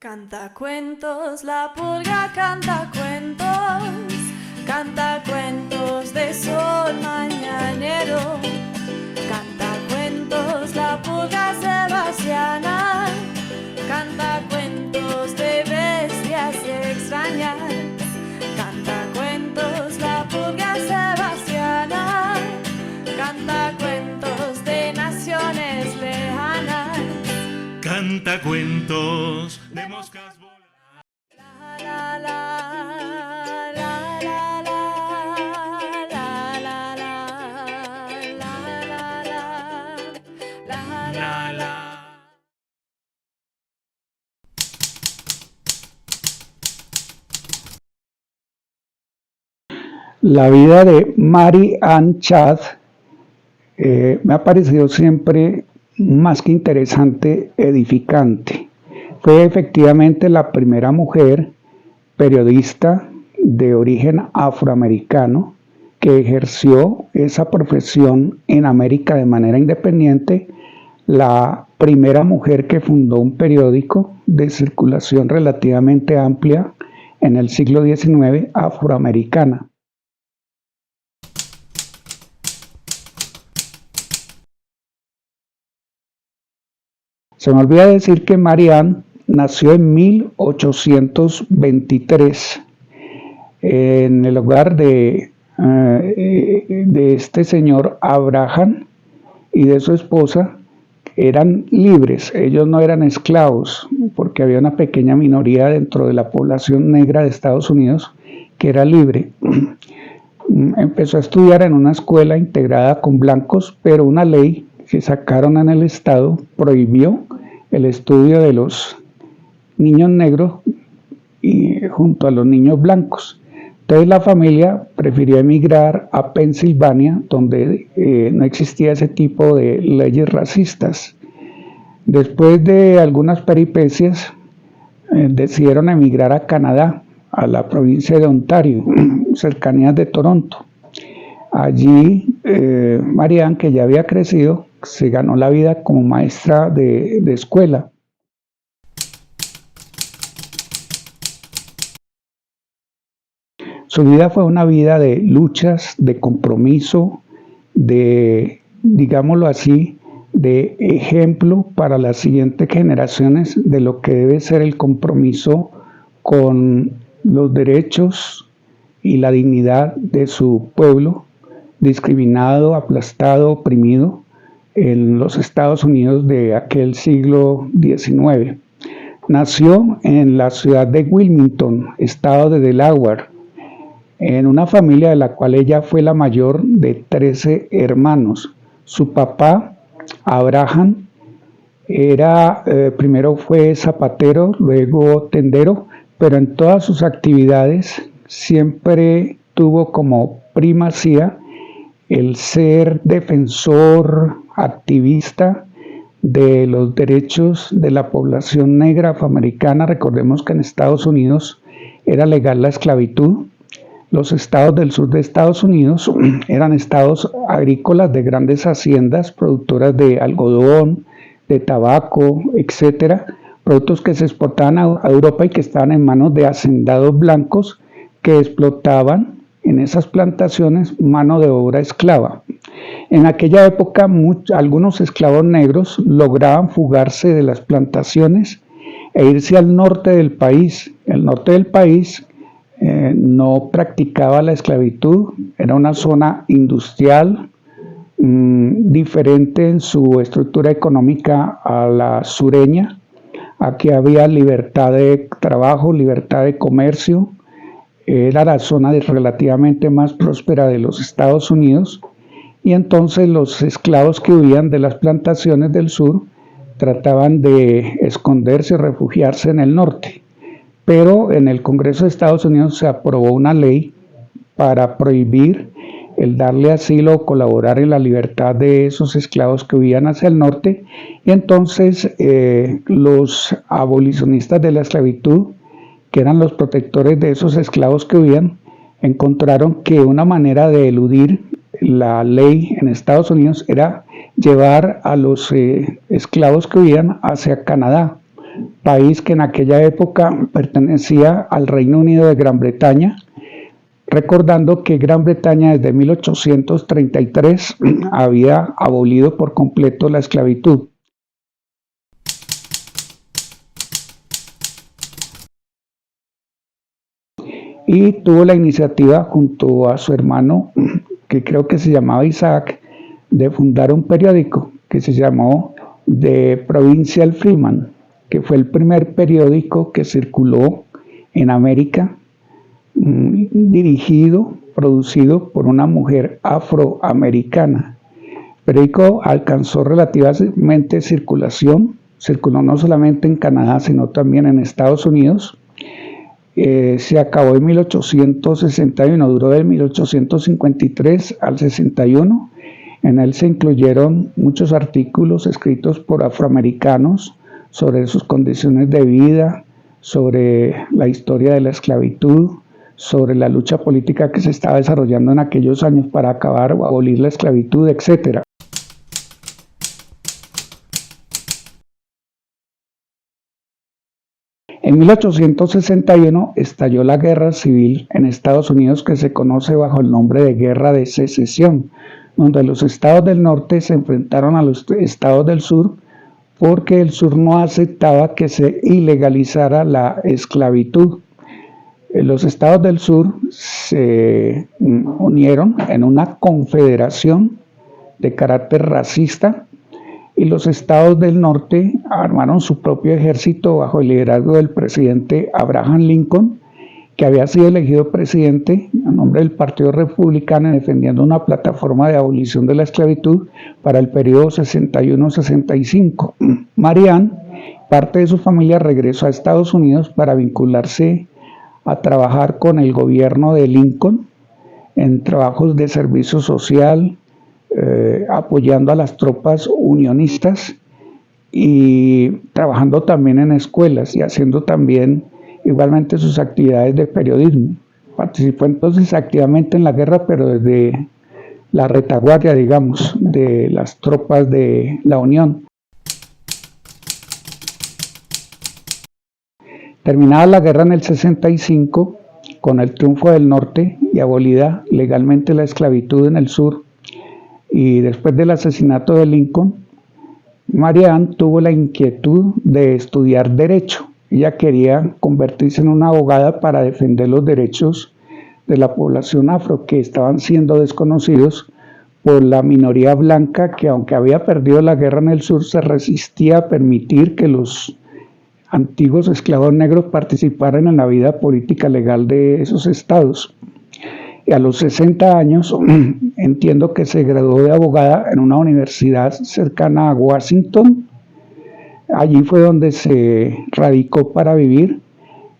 Canta cuentos, la pulga canta cuentos de sol mañanero. Canta cuentos, la pulga sebastiana, canta cuentos de bestias extrañas. Canta cuentos, la pulga sebastiana, canta cuentos de naciones lejanas. Canta cuentos de moscas voladas. La la la la la la la la la la la. La vida de Mary Ann Chadd me ha parecido siempre más que interesante, edificante. Fue efectivamente la primera mujer periodista de origen afroamericano que ejerció esa profesión en América de manera independiente, la primera mujer que fundó un periódico de circulación relativamente amplia en el siglo XIX afroamericana. Se me olvida decir que Mary Ann nació en 1823 en el hogar de este señor Abraham y de su esposa. Eran libres, ellos no eran esclavos, porque había una pequeña minoría dentro de la población negra de Estados Unidos que era libre. Empezó a estudiar en una escuela integrada con blancos, pero una ley que sacaron en el estado prohibió el estudio de los niños negros y junto a los niños blancos. Entonces la familia prefirió emigrar a Pensilvania, donde no existía ese tipo de leyes racistas. Después de algunas peripecias, decidieron emigrar a Canadá, a la provincia de Ontario, cercanías de Toronto. Allí, Mary Ann, que ya había crecido, se ganó la vida como maestra de escuela. Su vida fue una vida de luchas, de compromiso, de, digámoslo así, de ejemplo para las siguientes generaciones de lo que debe ser el compromiso con los derechos y la dignidad de su pueblo, discriminado, aplastado, oprimido en los Estados Unidos de aquel siglo XIX. Nació en la ciudad de Wilmington, estado de Delaware, en una familia de la cual ella fue la mayor de 13 hermanos. Su papá, Abraham, primero fue zapatero, luego tendero, pero en todas sus actividades siempre tuvo como primacía el ser defensor, activista de los derechos de la población negra afroamericana. Recordemos que en Estados Unidos era legal la esclavitud. Los estados del sur de Estados Unidos eran estados agrícolas de grandes haciendas, productoras de algodón, de tabaco, etcétera, productos que se exportaban a Europa y que estaban en manos de hacendados blancos que explotaban en esas plantaciones mano de obra esclava. En aquella época algunos esclavos negros lograban fugarse de las plantaciones e irse al norte del país. El norte del país no practicaba la esclavitud, era una zona industrial diferente en su estructura económica a la sureña. Aquí había libertad de trabajo, libertad de comercio. Era la zona relativamente más próspera de los Estados Unidos, y entonces los esclavos que huían de las plantaciones del sur trataban de esconderse y refugiarse en el norte. Pero en el Congreso de Estados Unidos se aprobó una ley para prohibir el darle asilo o colaborar en la libertad de esos esclavos que huían hacia el norte, y entonces los abolicionistas de la esclavitud, que eran los protectores de esos esclavos que huían, encontraron que una manera de eludir la ley en Estados Unidos era llevar a los esclavos que huían hacia Canadá, país que en aquella época pertenecía al Reino Unido de Gran Bretaña, recordando que Gran Bretaña desde 1833 había abolido por completo la esclavitud. Y tuvo la iniciativa junto a su hermano, que creo que se llamaba Isaac, de fundar un periódico que se llamó The Provincial Freeman, que fue el primer periódico que circuló en América, dirigido, producido por una mujer afroamericana. El periódico alcanzó relativamente circulación, circuló no solamente en Canadá, sino también en Estados Unidos. Se acabó en 1861, duró de 1853 al 61. En él se incluyeron muchos artículos escritos por afroamericanos sobre sus condiciones de vida, sobre la historia de la esclavitud, sobre la lucha política que se estaba desarrollando en aquellos años para acabar o abolir la esclavitud, etc. En 1861 estalló la guerra civil en Estados Unidos, que se conoce bajo el nombre de Guerra de Secesión, donde los estados del norte se enfrentaron a los estados del sur porque el sur no aceptaba que se ilegalizara la esclavitud. Los estados del sur se unieron en una confederación de carácter racista y los estados del norte armaron su propio ejército bajo el liderazgo del presidente Abraham Lincoln, que había sido elegido presidente a nombre del Partido Republicano defendiendo una plataforma de abolición de la esclavitud para el periodo 61-65. Mary Ann, parte de su familia, regresó a Estados Unidos para vincularse a trabajar con el gobierno de Lincoln en trabajos de servicio social, apoyando a las tropas unionistas y trabajando también en escuelas y haciendo también igualmente sus actividades de periodismo. Participó entonces activamente en la guerra, pero desde la retaguardia, digamos, de las tropas de la Unión. Terminada la guerra en el 65, con el triunfo del norte y abolida legalmente la esclavitud en el sur, y después del asesinato de Lincoln, Mary Ann tuvo la inquietud de estudiar derecho. Ella quería convertirse en una abogada para defender los derechos de la población afro, que estaban siendo desconocidos por la minoría blanca, que aunque había perdido la guerra en el sur, se resistía a permitir que los antiguos esclavos negros participaran en la vida política legal de esos estados. Y a los 60 años entiendo que se graduó de abogada en una universidad cercana a Washington. Allí fue donde se radicó para vivir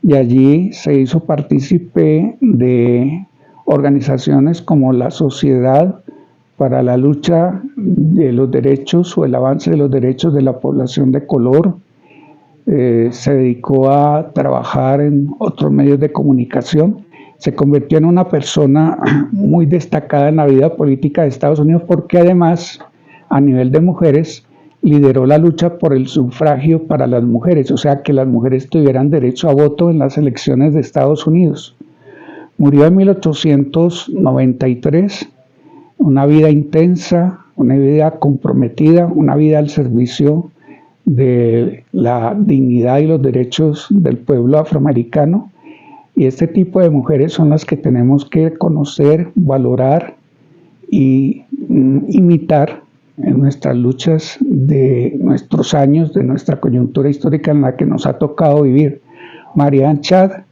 y allí se hizo partícipe de organizaciones como la Sociedad para la Lucha de los Derechos o el Avance de los Derechos de la Población de Color. Se dedicó a trabajar en otros medios de comunicación. Se convirtió en una persona muy destacada en la vida política de Estados Unidos porque además, a nivel de mujeres, lideró la lucha por el sufragio para las mujeres, o sea, que las mujeres tuvieran derecho a voto en las elecciones de Estados Unidos. Murió en 1893, una vida intensa, una vida comprometida, una vida al servicio de la dignidad y los derechos del pueblo afroamericano. Y este tipo de mujeres son las que tenemos que conocer, valorar y imitar en nuestras luchas de nuestros años, de nuestra coyuntura histórica en la que nos ha tocado vivir. Mary Ann Chadd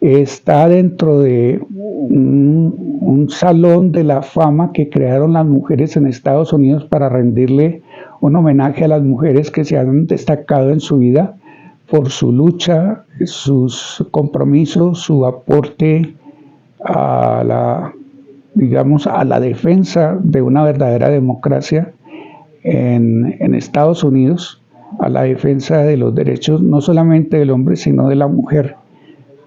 está dentro de un salón de la fama que crearon las mujeres en Estados Unidos para rendirle un homenaje a las mujeres que se han destacado en su vida por su lucha, sus compromisos, su aporte a la defensa de una verdadera democracia en Estados Unidos, a la defensa de los derechos no solamente del hombre, sino de la mujer.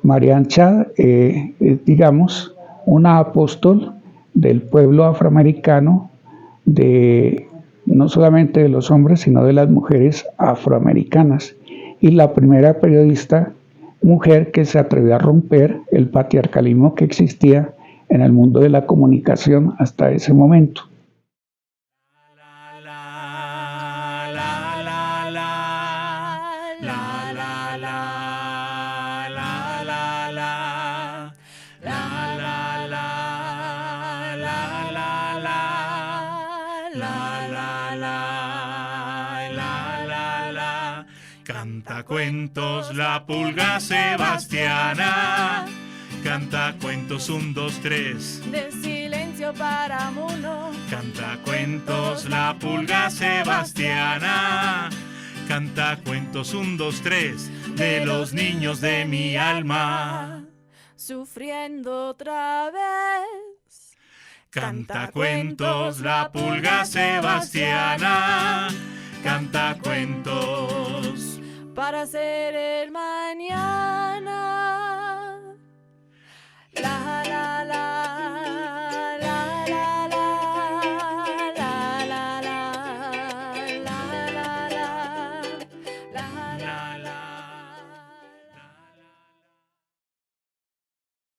Mary Ann Chadd es, digamos, una apóstol del pueblo afroamericano, no solamente de los hombres, sino de las mujeres afroamericanas. y la primera periodista mujer que se atrevió a romper el patriarcalismo que existía en el mundo de la comunicación hasta ese momento. Canta cuentos la pulga sebastiana, canta cuentos 1, 2, 3. De silencio para uno. Canta cuentos la pulga sebastiana, canta cuentos 1, 2, 3 de los niños de mi alma. Sufriendo otra vez. Canta cuentos la pulga sebastiana, canta cuentos para ser el mañana.